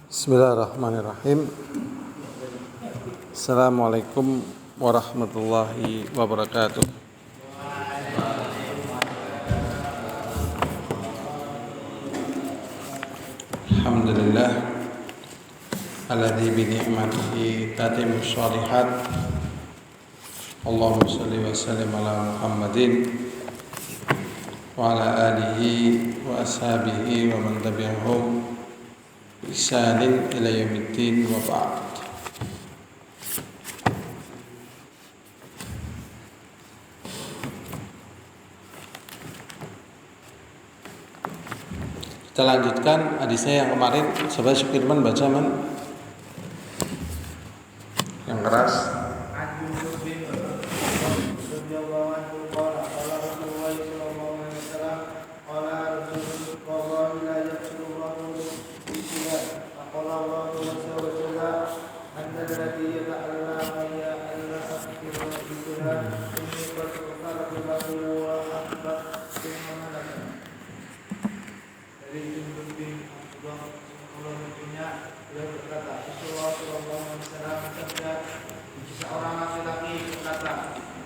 Bismillahirrahmanirrahim. Assalamualaikum warahmatullahi wabarakatuh. Alhamdulillah alladzi bi ni'matihi tatimmus shalihat. Allahumma shalli wa sallim ala Muhammadin wa ala alihi wa ashabihi wa man tabi'ahum ihsanin ila yaumiddin wa ba'd. Kita lanjutkan hadisnya yang kemarin. Sahabat Sukirman baca man yang keras.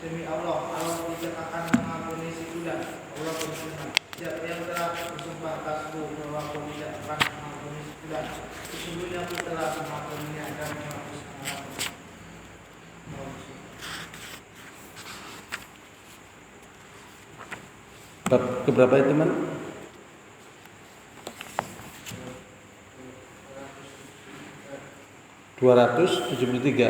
Demi Allah, Allah tidak akan mengampuni si budak. Allah berfirman, siapa yang telah bersumpah atasku bahwa aku tidak akan mengampuni si budak, sesungguhnya aku telah mengampuninya dan menghapusnya. Bab keberapa itu teman? 273.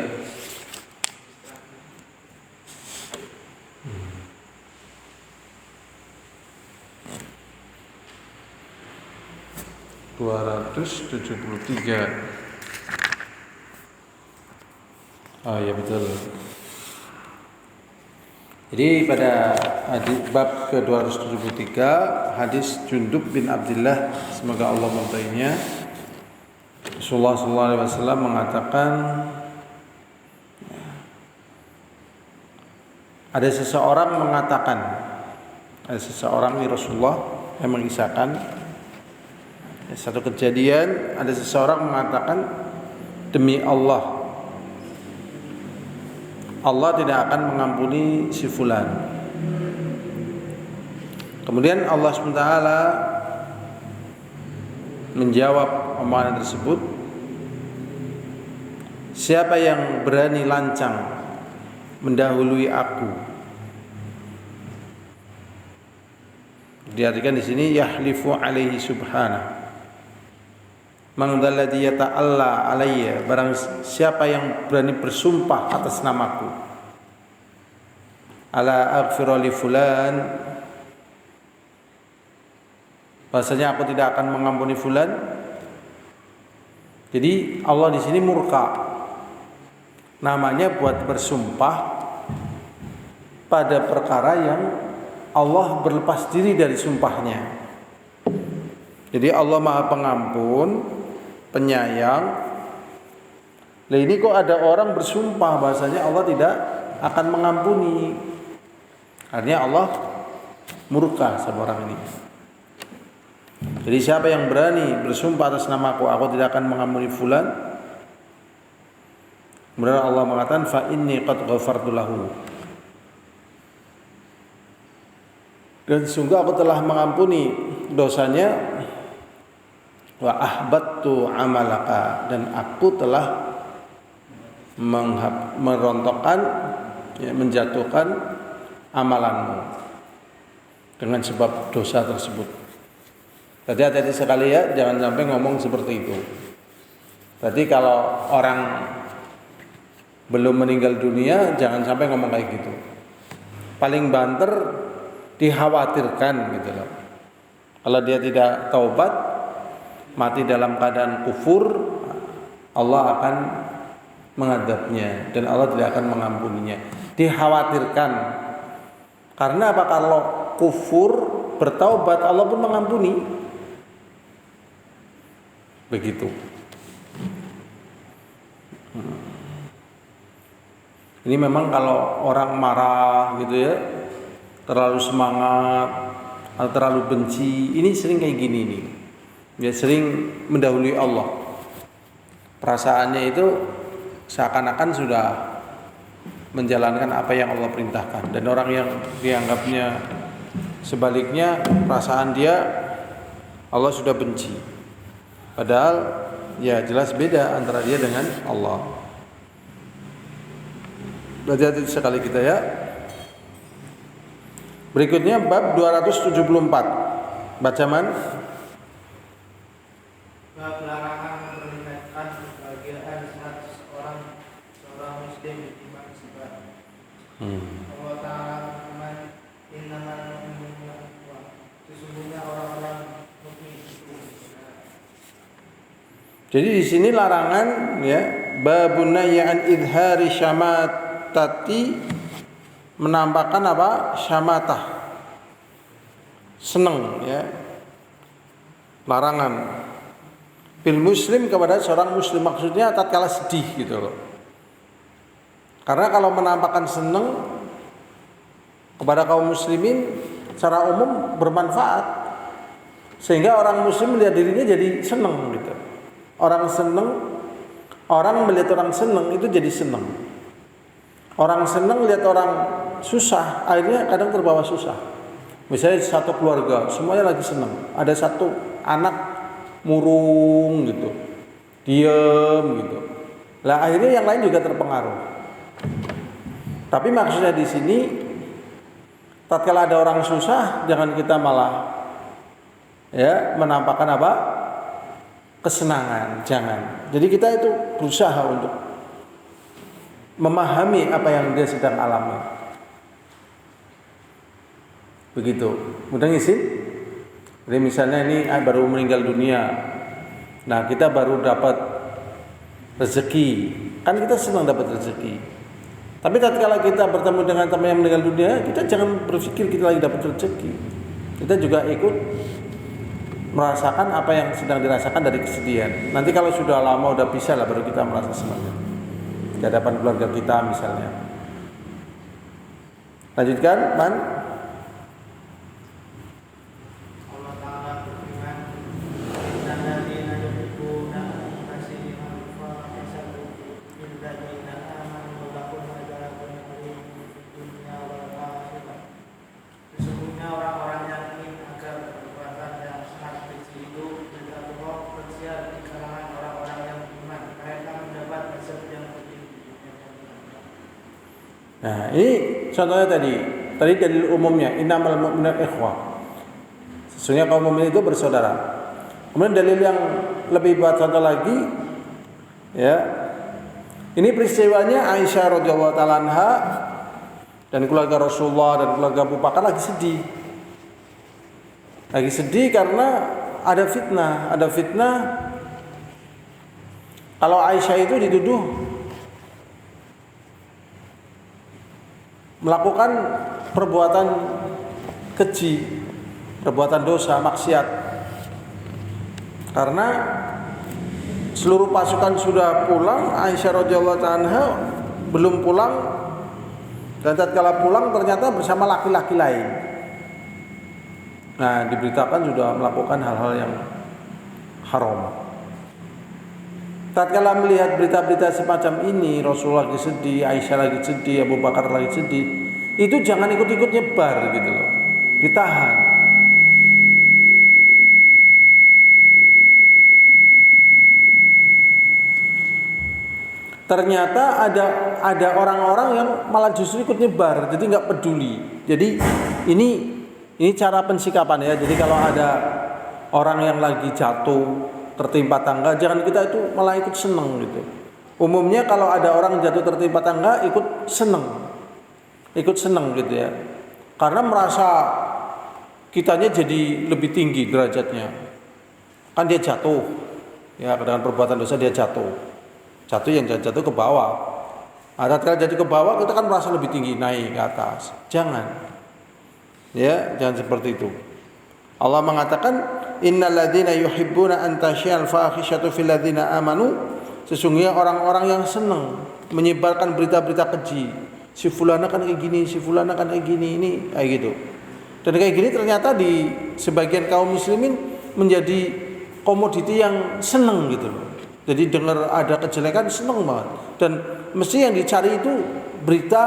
Oh ya betul. Jadi pada bab ke-273 hadis Jundub bin Abdullah, semoga Allah meridainya, Rasulullah SAW mengatakan, ada seseorang ini Rasulullah yang mengisahkan satu kejadian. Ada seseorang mengatakan, demi Allah, Allah tidak akan mengampuni si fulan. Kemudian Allah SWT menjawab omongan tersebut, siapa yang berani lancang mendahului aku. Diartikan di sini yahlifu alaihi subhanahu. Man dzalladzi yata'alla alayya, barang siapa yang berani bersumpah atas namaku, ala aghfira li fulan, bahasanya aku tidak akan mengampuni fulan. Jadi Allah di sini murka, namanya buat bersumpah pada perkara yang Allah berlepas diri dari sumpahnya. Jadi Allah Maha Pengampun, Penyayang. Nah ini kok ada orang bersumpah bahasanya Allah tidak akan mengampuni. Artinya Allah murka sama orang ini. Jadi siapa yang berani bersumpah atas namaku, aku tidak akan mengampuni fulan. Kemudian Allah mengatakan, fa inni qad ghafartu lahu, dan sungguh aku telah mengampuni dosanya. Wa ahbattu amalaka, dan aku telah merontokkan, menjatuhkan amalanmu dengan sebab dosa tersebut. Jadi hati-hati sekali ya, jangan sampai ngomong seperti itu. Berarti kalau orang belum meninggal dunia jangan sampai ngomong kayak gitu. Paling banter dikhawatirkan gitu loh. Kalau dia tidak taubat, mati dalam keadaan kufur, Allah akan mengadabnya dan Allah tidak akan mengampuninya. Dikhawatirkan. Karena apa? Kalau kufur bertaubat, Allah pun mengampuni. Begitu. Ini memang kalau orang marah gitu ya, terlalu semangat atau terlalu benci, ini sering kayak gini nih. Dia sering mendahului Allah. perasaannya itu seakan-akan sudah menjalankan apa yang Allah perintahkan, dan orang yang dianggapnya sebaliknya, perasaan dia Allah sudah benci, padahal ya jelas beda antara dia dengan Allah. Hati-hati sekali kita ya. Berikutnya bab 274. Baca man. Bab larangan memperlihatkan kebahagiaan saat seorang muslim beriman sebar. Allah Ta'ala berfirman, innamal mu'minuna ikhwah. Sesungguhnya orang-orang mukmin itu benar. Jadi di sini larangan ya, babun nahyan idhari syamatati, menampakkan apa? Syamatah, seneng ya. Larangan bil muslim kepada seorang muslim, maksudnya tatkala sedih gitu loh. Karena kalau menampakkan seneng kepada kaum muslimin secara umum bermanfaat, sehingga orang muslim melihat dirinya jadi seneng gitu. Orang melihat orang seneng itu jadi seneng. Orang seneng lihat orang susah, akhirnya kadang terbawa susah. Misalnya satu keluarga semuanya lagi seneng, ada satu anak murung gitu, diem gitu. Lah akhirnya yang lain juga terpengaruh. Tapi maksudnya di sini, tatkala ada orang susah, jangan kita malah ya menampakkan apa? Kesenangan, jangan. Jadi kita itu berusaha untuk memahami apa yang dia sedang alami. Begitu. Mudah ngisi? Jadi misalnya ini baru meninggal dunia, nah kita baru dapat rezeki, kan kita senang dapat rezeki. Tapi tatkala kita bertemu dengan teman yang meninggal dunia, kita jangan berpikir kita lagi dapat rezeki. Kita juga ikut merasakan apa yang sedang dirasakan dari kesedihan. Nanti kalau sudah lama udah pisah lah, baru kita merasa senang di hadapan keluarga kita misalnya. Lanjutkan, Man. Nah, ini contohnya tadi dalil umumnya innamal mu'minuna ikhwah. Sesungguhnya kaum mukmin itu bersaudara. Kemudian dalil yang lebih buat contoh lagi ya. Ini peristiwanya Aisyah radhiyallahu taala anha dan keluarga Rasulullah dan keluarga Abu Bakar lagi sedih. Lagi sedih karena ada fitnah. Kalau Aisyah itu dituduh melakukan perbuatan keji, perbuatan dosa, maksiat. Karena seluruh pasukan sudah pulang, Aisyah radhiyallahu anha belum pulang, dan tatkala pulang ternyata bersama laki-laki lain. Nah, diberitakan sudah melakukan hal-hal yang haram. Tatkala melihat berita-berita semacam ini, Rasulullah lagi sedih, Aisyah lagi sedih, Abu Bakar lagi sedih, itu jangan ikut-ikut nyebar gitu loh. Ditahan. Ternyata ada orang-orang yang malah justru ikut nyebar, jadi nggak peduli. Jadi ini cara pensikapan ya. Jadi kalau ada orang yang lagi jatuh tertimpa tangga, jangan kita itu malah ikut seneng gitu. Umumnya kalau ada orang jatuh tertimpa tangga ikut seneng gitu ya, karena merasa kitanya jadi lebih tinggi derajatnya. Kan dia jatuh ya, dengan perbuatan dosa dia jatuh yang jatuh ke bawah. Ada kalau jadi ke bawah kita kan merasa lebih tinggi, naik ke atas. Jangan seperti itu. Allah mengatakan innal ladzina yuhibbuna an tasyal fahishatu fil ladzina amanu, sesungguhnya orang-orang yang senang menyebarkan berita-berita keji. Si fulana kan kayak gini, ini kayak gitu. Dan kayak gini ternyata di sebagian kaum muslimin menjadi komoditi yang senang gitu loh. Jadi dengar ada kejelekan seneng banget. Dan mesti yang dicari itu berita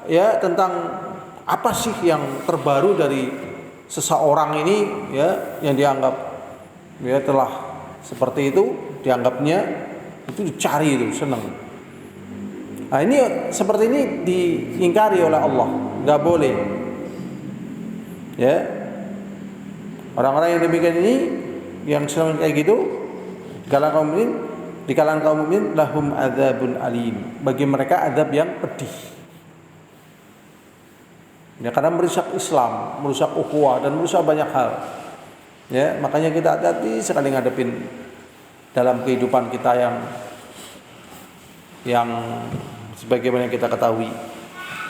ya tentang apa sih yang terbaru dari seseorang ini ya yang dianggap ya telah seperti itu, dianggapnya itu dicari itu seneng. Nah ini seperti ini diingkari oleh Allah, nggak boleh. Ya, orang-orang yang demikian ini yang senang kayak gitu, di kalangan kaum mukmin lahum adzabun alim, bagi mereka azab yang pedih. Ya, karena merusak Islam, merusak ukhuwah dan merusak banyak hal. Ya, makanya kita hati-hati sekali ngadepin dalam kehidupan kita yang sebagaimana kita ketahui,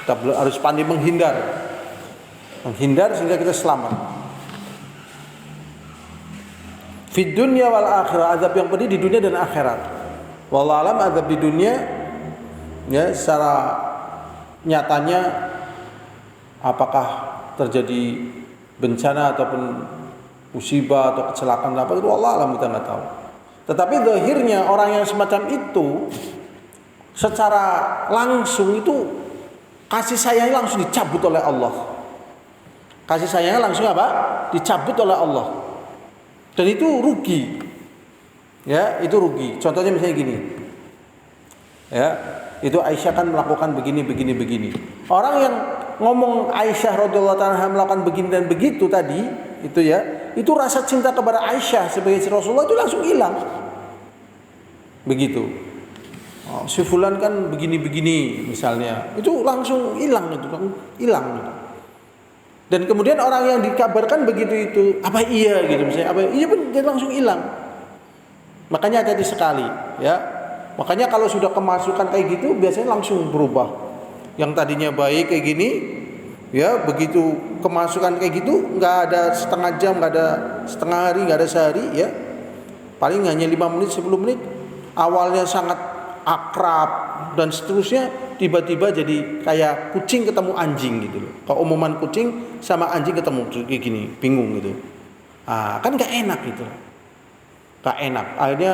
kita harus pandai menghindar sehingga kita selamat. Fid dunya wal akhirah, azab yang pedih di dunia dan akhirat. Wallahu alam, azab di dunia ya secara nyatanya apakah terjadi bencana ataupun musibah atau kecelakaan apa itu wallahu alam, kita nggak tahu. Tetapi zahirnya orang yang semacam itu secara langsung itu kasih sayangnya langsung dicabut oleh Allah. Kasih sayangnya langsung apa? Dicabut oleh Allah. Dan itu rugi. Ya, itu rugi. Contohnya misalnya gini. Ya, itu Aisyah kan melakukan begini. Orang yang ngomong Aisyah radhiyallahu anha melakukan begini dan begitu tadi, itu ya, itu rasa cinta kepada Aisyah sebagai Rasulullah itu langsung hilang. Begitu. Oh, si fulan kan begini misalnya, itu langsung hilang gitu. Dan kemudian orang yang dikabarkan begitu itu apa iya gitu misalnya, apa iya pun dia langsung hilang. Makanya hati-hati sekali ya. Makanya kalau sudah kemasukan kayak gitu biasanya langsung berubah. Yang tadinya baik kayak gini ya, begitu kemasukan kayak gitu nggak ada setengah jam, nggak ada setengah hari, nggak ada sehari ya. Paling hanya 5 menit 10 menit. Awalnya sangat akrab dan seterusnya, tiba-tiba jadi kayak kucing ketemu anjing gitu loh. Keumuman kucing sama anjing ketemu kayak gini, bingung gitu. Kan gak enak gitu. Gak enak. Akhirnya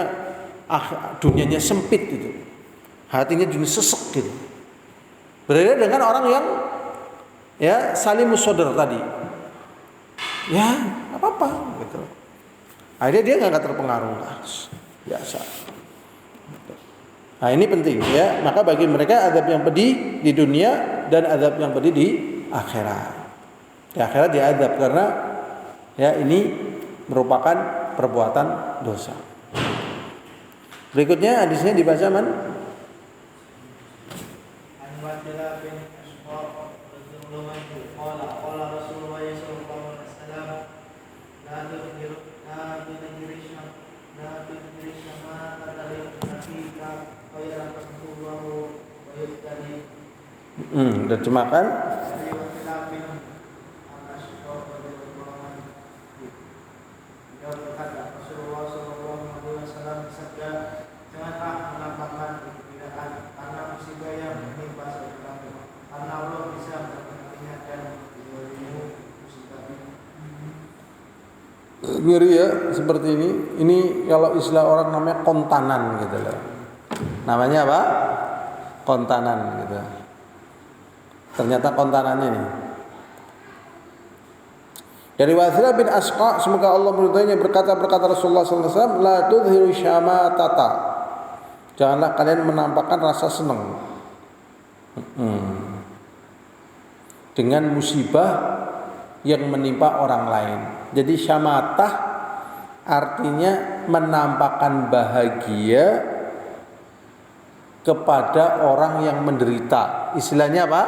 dunianya sempit gitu. Hatinya jadi sesek gitu. Berbeda dengan orang yang ya salimus sodar tadi. Ya, apa-apa gitu. Akhirnya dia gak terpengaruh. Biasa. Nah ini penting ya. Maka bagi mereka azab yang pedih di dunia dan azab yang pedih di akhirat. Di akhirat diazab karena ya ini merupakan perbuatan dosa. Berikutnya hadisnya dibaca man. Terjemahkan. Ngeri ya seperti ini. Ini kalau istilah orang namanya kontanan gitu loh. Namanya apa? Kontanan gitu. Ternyata kontanannya nih. Dari Wathilah bin Asqa, semoga Allah meridhoinya, berkata Rasulullah SAW, la tudhiru syamatata. Janganlah kalian menampakkan rasa senang dengan musibah yang menimpa orang lain. Jadi syamatah artinya menampakkan bahagia kepada orang yang menderita. Istilahnya apa?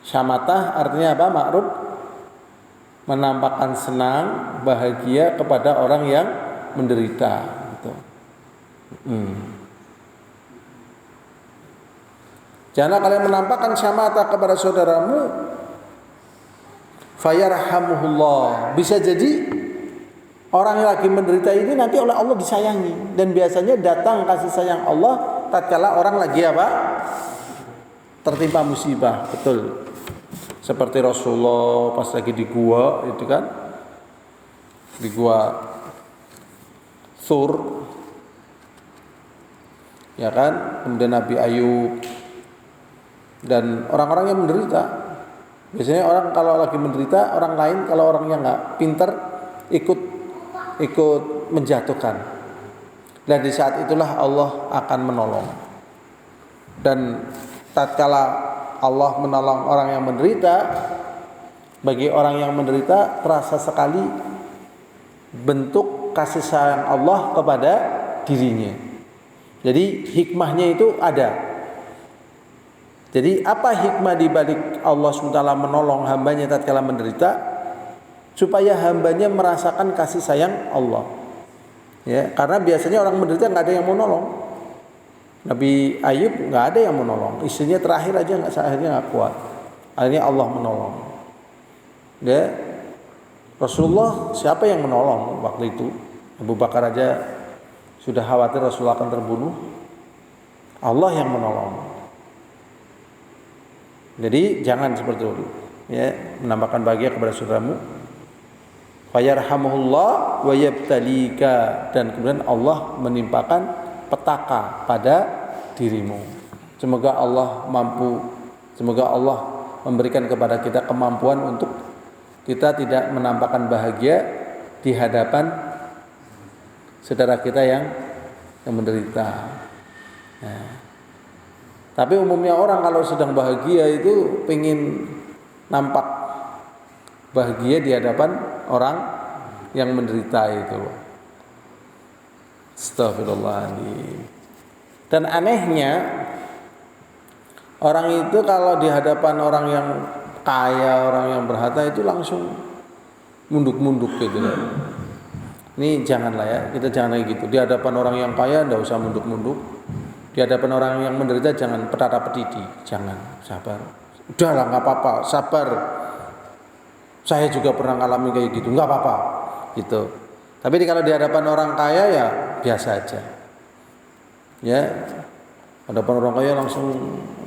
Syamatah artinya apa? Ma'ruf, menampakkan senang, bahagia kepada orang yang menderita gitu. Janganlah kalian menampakkan syamatah kepada saudaramu, fayarhamuhullah. Bisa jadi orang yang lagi menderita ini nanti oleh Allah disayangi, dan biasanya datang kasih sayang Allah tatkala orang lagi apa? Tertimpa musibah, betul. Seperti Rasulullah pas lagi di gua itu kan, di gua Thur, ya kan, kemudian Nabi Ayub, dan orang-orang yang menderita. Biasanya orang kalau lagi menderita, orang lain kalau orangnya nggak pinter ikut menjatuhkan. Dan di saat itulah Allah akan menolong. Dan tatkala Allah menolong orang yang menderita, bagi orang yang menderita terasa sekali bentuk kasih sayang Allah kepada dirinya. Jadi hikmahnya itu ada. Jadi apa hikmah di balik Allah SWT menolong hambanya tatkala menderita? Supaya hambanya merasakan kasih sayang Allah. Ya, karena biasanya orang menderita nggak ada yang mau nolong. Nabi Ayub nggak ada yang mau nolong. Istrinya terakhir aja akhirnya nggak kuat. Akhirnya Allah menolong. Ya, Rasulullah siapa yang menolong waktu itu? Abu Bakar aja sudah khawatir Rasulullah akan terbunuh. Allah yang menolong. Jadi jangan seperti itu, ya, menambahkan bahagia kepada saudaramu. Fayarhamuhullah wa yabtalika, dan kemudian Allah menimpakan petaka pada dirimu. Semoga Allah mampu, semoga Allah memberikan kepada kita kemampuan untuk kita tidak menampakkan bahagia di hadapan saudara kita yang menderita. Nah, tapi umumnya orang kalau sedang bahagia itu pengen nampak bahagia di hadapan orang yang menderita itu. Astagfirullahaladzim. Dan anehnya orang itu kalau di hadapan orang yang kaya, orang yang berharta itu langsung munduk-munduk gitu ya. Ini janganlah ya, kita jangan kayak gitu. Di hadapan orang yang kaya enggak usah munduk-munduk. Di hadapan orang yang menderita jangan petata petiti, jangan, sabar. Udahlah nggak apa-apa, sabar. Saya juga pernah ngalami kayak gitu, nggak apa-apa, gitu. Tapi kalau di hadapan orang kaya ya biasa aja. Ya, hadapan orang kaya langsung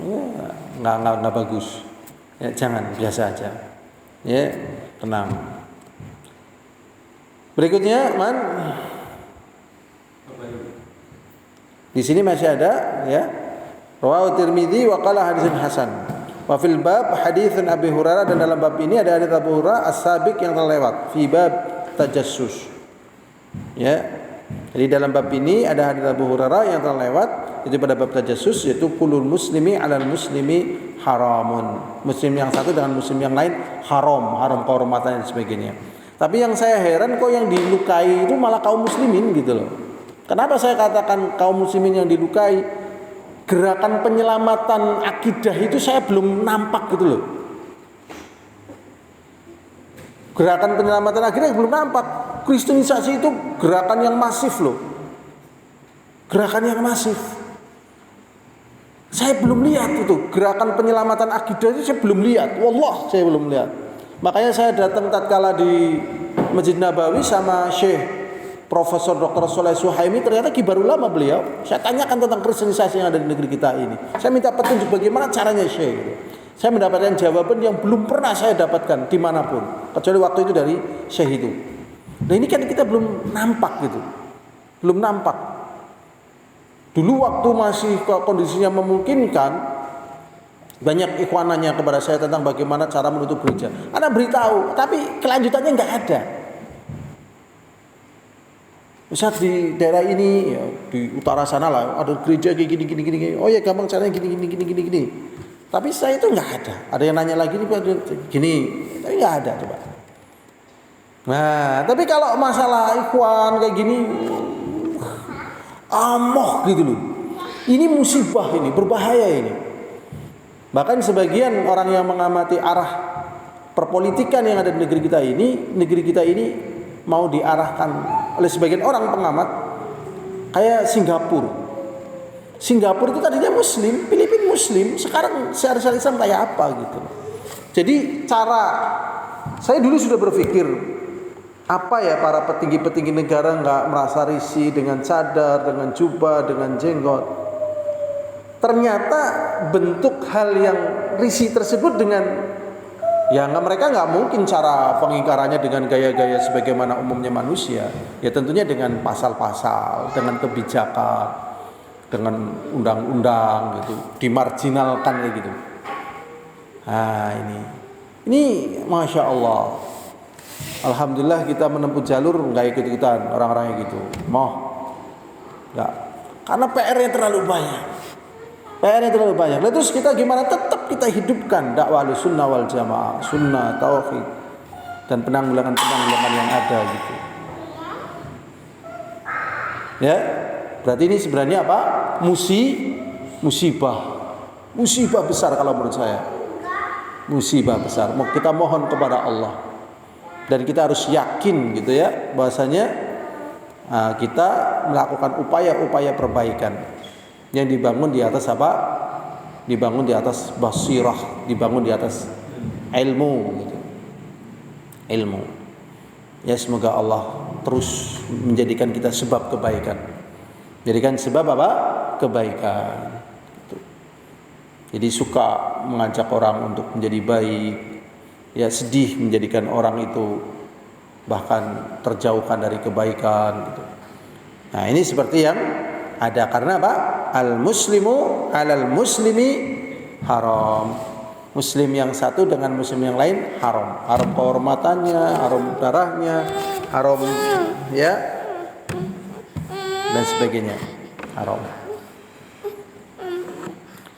ya, nggak bagus. Ya jangan, biasa aja. Ya, tenang. Berikutnya, man. Di sini masih ada, ya. Rawahu Tirmidzi wa qala haditsun hasan. Wa fil bab haditsun Abi Hurairah, dan dalam bab ini ada hadits Abu Hurairah as-sabiq yang telah lewat, fi bab tajassus. Ya. Jadi dalam bab ini ada hadits Abu Hurairah yang telah lewat, itu pada bab tajassus, yaitu kulul muslimi 'alal muslimi haramun. Muslim yang satu dengan muslim yang lain haram kehormatannya dan sebagainya. Tapi yang saya heran kok yang dilukai itu malah kaum muslimin gitu loh. Kenapa saya katakan kaum muslimin yang dilukai? Gerakan penyelamatan akidah itu saya belum nampak gitu loh. Gerakan penyelamatan akidah belum nampak. Kristenisasi itu gerakan yang masif loh. Gerakan yang masif. Saya belum lihat itu. Gerakan penyelamatan akidah itu saya belum lihat. Wallah, saya belum lihat. Makanya saya datang tatkala di Masjid Nabawi sama Syekh Profesor Dr. Soleh Suhaimi, ternyata kibar ulama beliau. Saya tanyakan tentang kristenisasi yang ada di negeri kita ini. Saya minta petunjuk bagaimana caranya Syekh gitu. Saya mendapatkan jawaban yang belum pernah saya dapatkan dimanapun, kecuali waktu itu dari Syekh itu. Nah ini kan kita belum nampak gitu. Belum nampak. Dulu waktu masih kondisinya memungkinkan, banyak ikhwan nanya kepada saya tentang bagaimana cara menutup gereja. Ana beritahu, tapi kelanjutannya nggak ada. Misal di daerah ini, ya, di utara sana lah, ada gereja kayak gini. Oh ya gampang caranya gini. Tapi saya itu nggak ada. Ada yang nanya lagi nih, gini, tapi nggak ada coba. Nah, tapi kalau masalah ikhwan kayak gini, amoh gitu loh. Ini musibah ini, berbahaya ini. Bahkan sebagian orang yang mengamati arah perpolitikan yang ada di negeri kita ini mau diarahkan oleh sebagian orang pengamat kayak Singapura. Singapura itu tadinya Muslim, Filipina Muslim, sekarang syariat Islam kayak apa gitu. Jadi saya dulu sudah berpikir, apa ya para petinggi-petinggi negara nggak merasa risih dengan cadar, dengan jubah, dengan jenggot. Ternyata bentuk hal yang risih tersebut dengan Ya mereka nggak mungkin cara pengingkarannya dengan gaya-gaya sebagaimana umumnya manusia. Ya tentunya dengan pasal-pasal, dengan kebijakan, dengan undang-undang gitu, dimarginalkan kayak gitu. Nah ini masya Allah. Alhamdulillah kita menempuh jalur nggak ikut-ikutan orang-orangnya gitu. Nggak. Karena PR-nya terlalu banyak. Lalu terus kita gimana? Tetap kita hidupkan dakwah sunnah wal jamaah, sunnah tauhid dan penanggulangan yang ada gitu. Ya, berarti ini sebenarnya apa? Musibah besar kalau menurut saya. Musibah besar. Kita mohon kepada Allah dan kita harus yakin gitu ya, bahwasanya kita melakukan upaya-upaya perbaikan yang dibangun di atas apa? Dibangun di atas basirah, dibangun di atas ilmu gitu. Ilmu. Ya semoga Allah terus menjadikan kita sebab kebaikan. Jadikan sebab apa? Kebaikan. Gitu. Jadi suka mengajak orang untuk menjadi baik. Ya sedih menjadikan orang itu bahkan terjauhkan dari kebaikan gitu. Nah, ini seperti yang ada karena apa? Al-muslimu 'alal muslimi haram. Muslim yang satu dengan muslim yang lain haram. Haram kehormatannya, haram darahnya, haram ya dan sebagainya. Haram.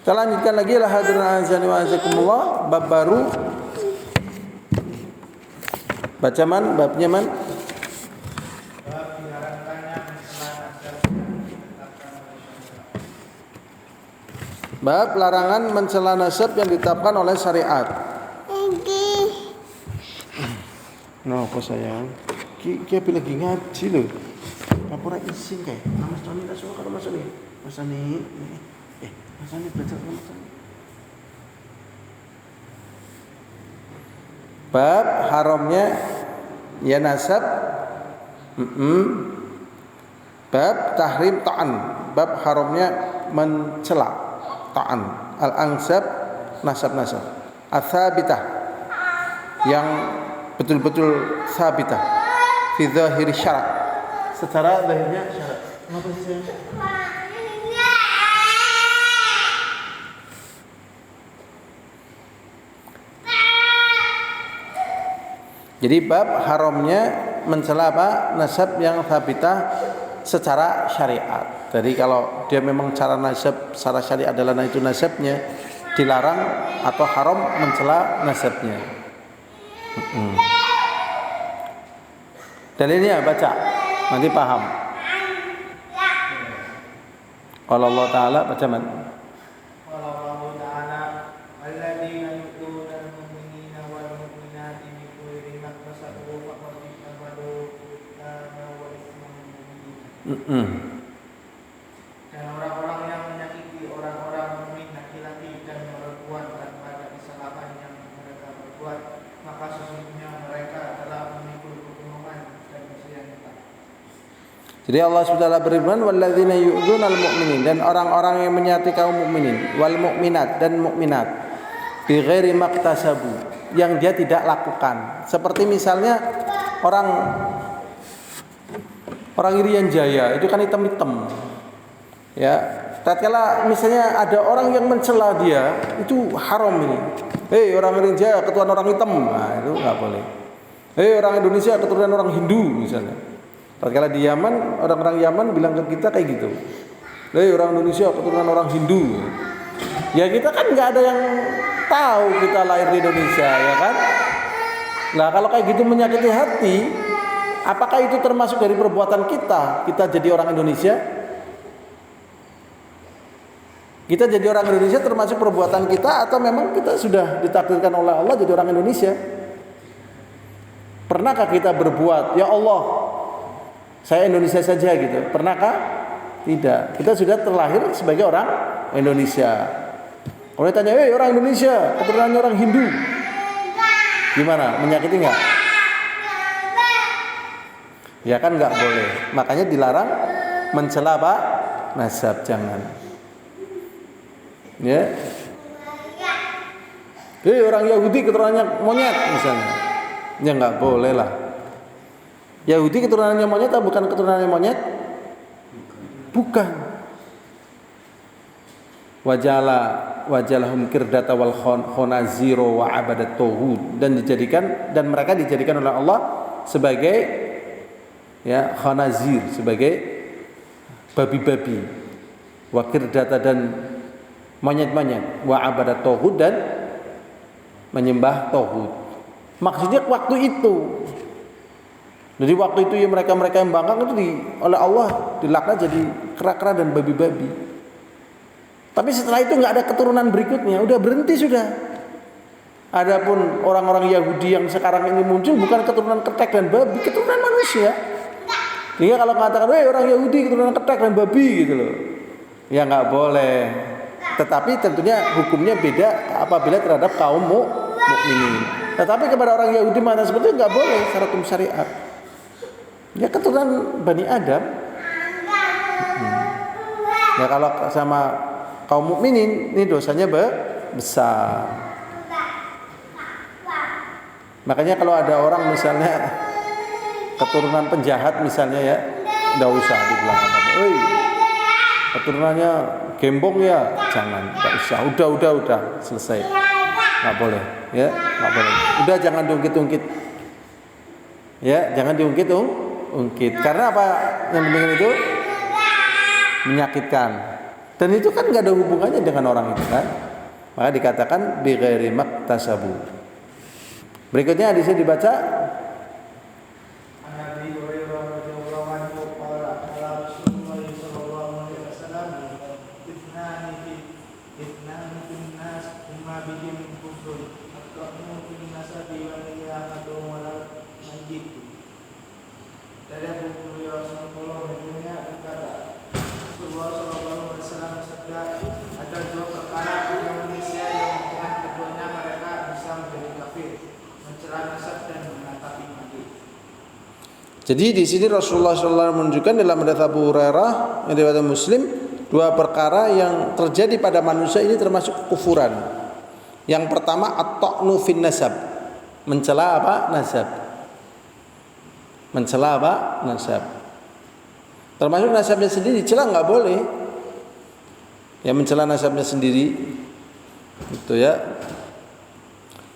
Kita lanjutkan lagi lah hadirin azani wa azakumullah, bab baru. Baca man, babnya man. Bab larangan mencela nasab yang ditetapkan oleh syariat. Kenapa sayang? Ki lagi ngaji loh. Kapura isin kayak. Mas Tony tak suka kalau Mas Tony. Mas Tony. Mas Tony belajar sama Mas Tony. Bab haramnya ya nasab. Bab tahrim ta'an. Bab haramnya mencela ta'an, al-ansab, nasab-nasab, ats-tsabitah yang betul-betul tsabitah fi zahir syara', secara zahirnya syarat. Kenapa sih sayang? Jadi bab haramnya mencela apa? Nasab yang tsabitah secara syariat. Jadi kalau dia memang cara nasab secara syariat adalah itu nasabnya, dilarang atau haram mencela nasabnya. Dan ini ya baca, nanti paham. Kalau Allah Taala baca man. Dan orang-orang yang menyakiti orang-orang mukmin laki-laki dan perempuan tanpa ada kesalahan yang mereka perbuat, maka sesungguhnya mereka adalah memikul kebohongan dan kesyirikan. Jadi Allah SWT berfirman, walladzina yu'dzunal mu'minin, dan orang-orang yang menyakiti kaum mukminin, wal mu'minat dan mukminat, bighairi maktasabu, yang dia tidak lakukan. Seperti misalnya orang Irian Jaya itu kan hitam-hitam. Ya, tatkala misalnya ada orang yang mencela dia, itu haram ini. Orang Irian Jaya keturunan orang hitam. Nah, itu enggak boleh. Orang Indonesia keturunan orang Hindu misalnya. Tatkala di Yaman, orang-orang Yaman bilang ke kita kayak gitu. Orang Indonesia keturunan orang Hindu. Ya kita kan enggak ada yang tahu kita lahir di Indonesia, ya kan? Nah, kalau kayak gitu menyakiti hati, apakah itu termasuk dari perbuatan kita? Kita jadi orang Indonesia? Kita jadi orang Indonesia termasuk perbuatan kita, atau memang kita sudah ditakdirkan oleh Allah jadi orang Indonesia? Pernahkah kita berbuat, ya Allah, saya Indonesia saja gitu? Pernahkah? Tidak. Kita sudah terlahir sebagai orang Indonesia. Kalau ditanya, orang Indonesia, keturunannya orang Hindu, gimana? Menyakiti nggak? Ya kan nggak boleh. Makanya dilarang mencela apa? Nasab, jangan. Ya. Orang Yahudi keturunannya monyet misalnya. Ya nggak boleh lah. Yahudi keturunannya monyet atau bukan keturunannya monyet? Bukan. Wajalahum kirdata wal khonaziro wa abadat tauhid, dan mereka dijadikan oleh Allah sebagai ya khonazir, sebagai babi-babi, wa kirdata dan monyet-monyet, wa abadat tauhid dan menyembah tauhid. Maksudnya waktu itu. Jadi waktu itu ya mereka yang bangkang itu oleh Allah dilaknat jadi kera-kera dan babi-babi. Tapi setelah itu nggak ada keturunan berikutnya, udah berhenti sudah. Adapun orang-orang Yahudi yang sekarang ini muncul bukan keturunan ketek dan babi, keturunan manusia. Jadi kalau mengatakan, orang Yahudi keturunan ketek dan babi gitu loh, ya nggak boleh. Tetapi tentunya hukumnya beda apabila terhadap kaum mukminin. Tetapi kepada orang Yahudi mana seperti itu nggak boleh secara hukum syariat. Ya keturunan Bani Adam. Ya kalau sama kaum mukminin ini dosanya besar. Makanya kalau ada orang misalnya keturunan penjahat misalnya ya, enggak usah dibilang apa-apa. Keturunannya gembong ya, jangan, enggak usah. Udah selesai. Enggak boleh, ya, enggak boleh. Udah jangan diungkit-ungkit. Ya, jangan diungkit-ungkit. Karena apa? Yang penting itu menyakitkan. Dan itu kan enggak ada hubungannya dengan orang itu kan. Maka dikatakan bi ghairi maktasabu. Berikutnya hadisnya dibaca. Jadi di sini Rasulullah SAW menunjukkan dalam hadits Abu Hurairah yang diriwayatkan Muslim, dua perkara yang terjadi pada manusia ini termasuk kekufuran. Yang pertama at-ta'nu fin nasab, mencela apa? Nasab. Mencela apa? Nasab. Termasuk nasabnya sendiri dicela nggak boleh. Ya mencela nasabnya sendiri. Itu ya.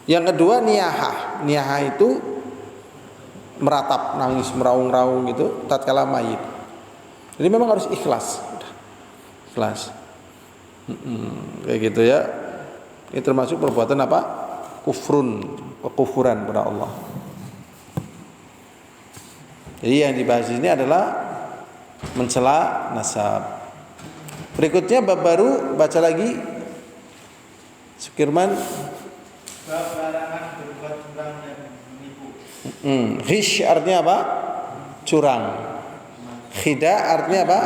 Yang kedua niyahah. Niyahah itu meratap, nangis, meraung-raung gitu tatkala mayit. Jadi memang harus ikhlas. Ikhlas. Kayak gitu ya. Ini termasuk perbuatan apa? Kekufuran kepada Allah. Jadi yang dibahas ini adalah mencela nasab. Berikutnya bab baru, baca lagi. Sukirman. Bab larangan berbuat curang dan menipu. Ghish artinya apa? Curang. Khida artinya apa?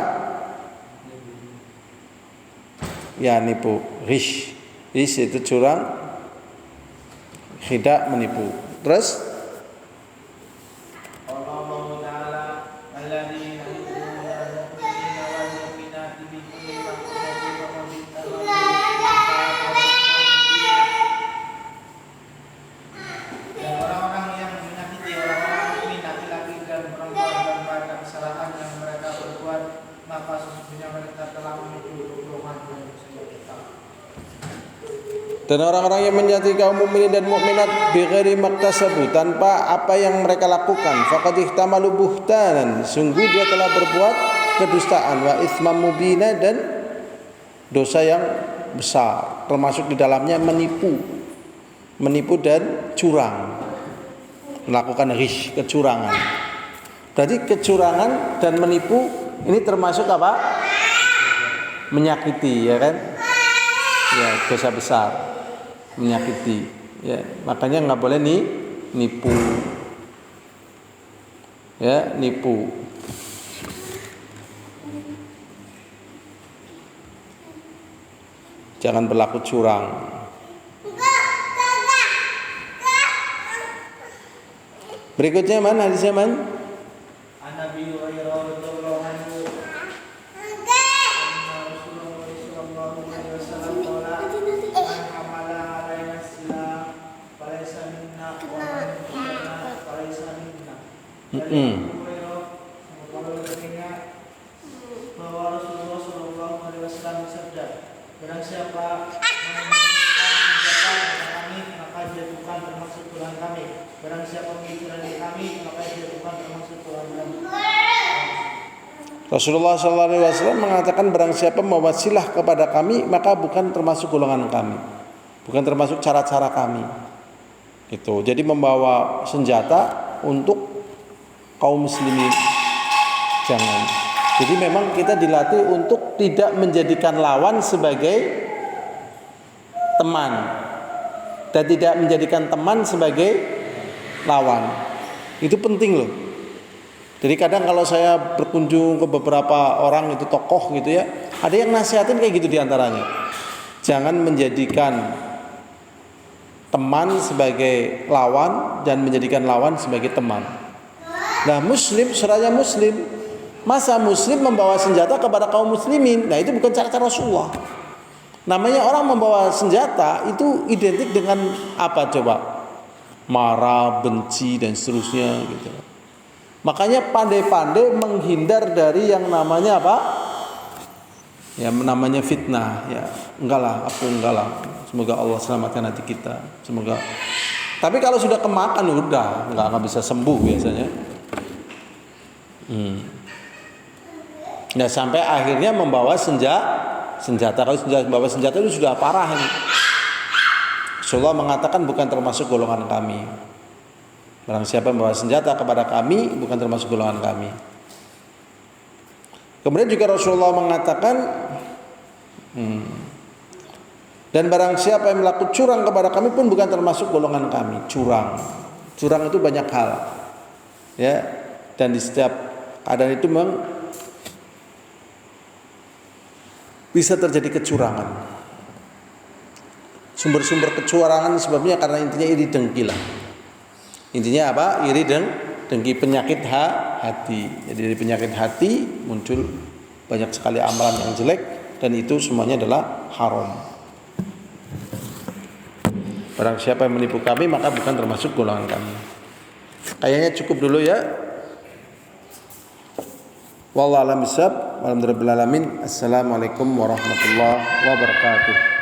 Ya nipu. Ghish itu curang. Khida menipu. Terus Allah Ta'ala alladzi dan orang-orang yang menyakiti kaum mukminin dan mukminat bighairi maktasabu, tanpa apa yang mereka lakukan, faqad ihtamalu buhtanan, sungguh dia telah berbuat kedustaan, wa itsman mubina, dan dosa yang besar, termasuk di dalamnya menipu dan curang, melakukan ghish, kecurangan. Berarti kecurangan dan menipu ini termasuk apa? Menyakiti, ya kan? Ya, dosa besar. Menyakiti, ya, makanya nggak boleh nipu, ya, nipu. Jangan berlaku curang. Berikutnya mana hadisnya man? An-Nabi radhiyallahu anhu Kalau mengingat bahwa Rasulullah Shallallahu Alaihi Wasallam bersabda, barang siapa menginginkan senjata kepada kami, maka dia bukan termasuk golongan kami. Barang siapa menginginkan kami, maka dia bukan termasuk golongan kami. Rasulullah SAW mengatakan barang siapa mewasilah kepada kami maka bukan termasuk golongan kami, bukan termasuk cara-cara kami. Itu. Jadi membawa senjata untuk kaum muslimin jangan. Jadi memang kita dilatih untuk tidak menjadikan lawan sebagai teman dan tidak menjadikan teman sebagai lawan. Itu penting loh. Jadi kadang kalau saya berkunjung ke beberapa orang itu tokoh gitu ya, ada yang nasihatin kayak gitu diantaranya. Jangan menjadikan teman sebagai lawan dan menjadikan lawan sebagai teman. Nah muslim, seraya muslim, masa muslim membawa senjata kepada kaum muslimin? Nah itu bukan cara-cara Rasulullah. Namanya orang membawa senjata itu identik dengan apa coba? Marah, benci dan seterusnya gitu. Makanya pandai-pandai menghindar dari yang namanya apa? Ya namanya fitnah. Ya enggak lah. Semoga Allah selamatkan hati kita. Semoga. Tapi kalau sudah kemakan udah nggak bisa sembuh biasanya. Nah sampai akhirnya membawa senjata. Kalau sudah membawa senjata itu sudah parah ini. Rasulullah mengatakan bukan termasuk golongan kami. Barang siapa membawa senjata kepada kami bukan termasuk golongan kami. Kemudian juga Rasulullah mengatakan dan barang siapa yang melakukan curang kepada kami pun bukan termasuk golongan kami. Curang itu banyak hal. Ya, dan di setiap keadaan itu memang bisa terjadi kecurangan. Sumber-sumber kecurangan sebabnya karena intinya iri dengki lah. Intinya apa? Iri dan dengki, penyakit hati. Jadi dari penyakit hati muncul banyak sekali amalan yang jelek dan itu semuanya adalah haram. Barang siapa yang menipu kami maka bukan termasuk golongan kami. Kayaknya cukup dulu ya. Wallahu a'lam bishawab. Walhamdulillahirabbil alamin. Assalamualaikum warahmatullahi wabarakatuh.